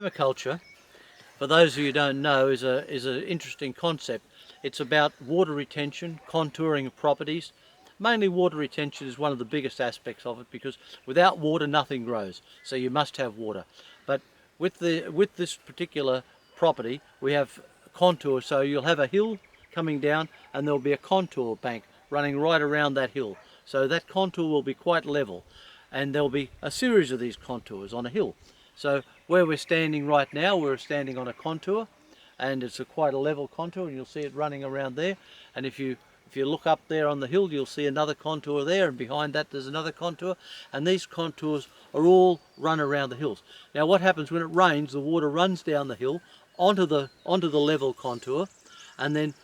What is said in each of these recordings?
Permaculture, for those of you who don't know, is an interesting concept. It's about water retention, contouring of properties. Mainly water retention is one of the biggest aspects of it, because without water nothing grows, so you must have water. But with this particular property we have contour, so you'll have a hill coming down and there'll be a contour bank running right around that hill. So that contour will be quite level, and there'll be a series of these contours on a hill. So where we're standing right now, we're standing on a contour, and it's quite a level contour, and you'll see it running around there. And if you look up there on the hill, you'll see another contour there, and behind that there's another contour, and these contours are all run around the hills. Now what happens when it rains, the water runs down the hill onto the level contour, and then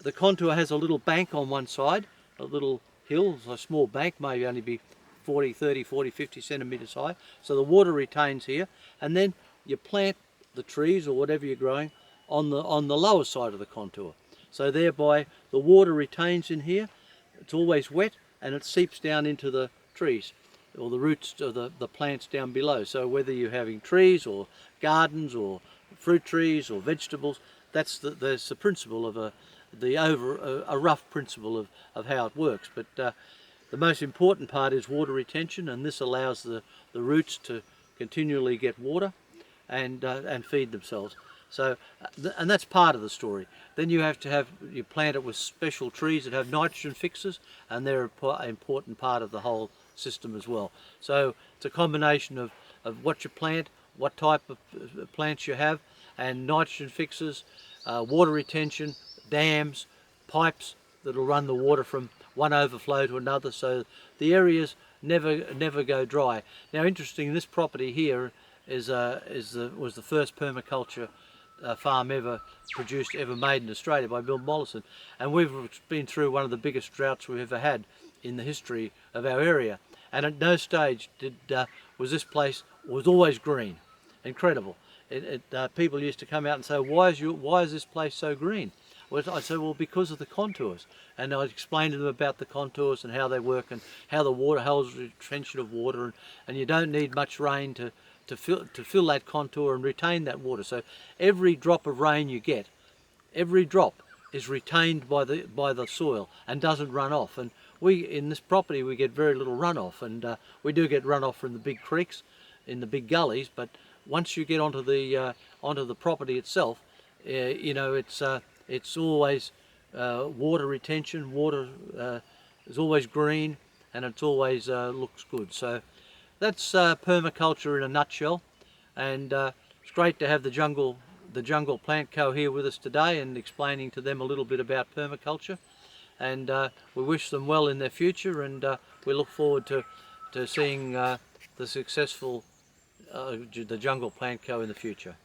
the contour has a little bank on one side, a little hill, a small bank, maybe only be 40, 30, 40, 50 centimetres high, so the water retains here, and then you plant the trees or whatever you're growing on the lower side of the contour. So thereby the water retains in here, it's always wet, and it seeps down into the trees or the roots of the plants down below. So whether you're having trees or gardens or fruit trees or vegetables, that's the principle of a rough principle of how it works. But the most important part is water retention, and this allows the roots to continually get water and feed themselves. So, and that's part of the story. Then you plant it with special trees that have nitrogen fixers, and they're an important part of the whole system as well. So it's a combination of what you plant, what type of plants you have, and nitrogen fixers, water retention, dams, pipes that'll run the water from one overflow to another, so the areas never go dry. Now, interesting, this property here was the first permaculture farm ever made in Australia by Bill Mollison, and we've been through one of the biggest droughts we've ever had in the history of our area, and at no stage was this place always green. Incredible. People used to come out and say, why is this place so green? Well, I said, well, because of the contours, and I'd explain to them about the contours and how they work and how the water holds retention of water, and you don't need much rain to fill that contour and retain that water. So every drop of rain you get, every drop is retained by the soil and doesn't run off. And in this property we get very little runoff, and we do get runoff from the big creeks in the big gullies, but once you get onto the property itself, you know, it's always water retention. Water is always green, and it's always looks good. So that's permaculture in a nutshell, and it's great to have the Jungle Plant Co here with us today and explaining to them a little bit about permaculture. And we wish them well in their future, and we look forward to seeing the successful the Jungle Plant Co in the future.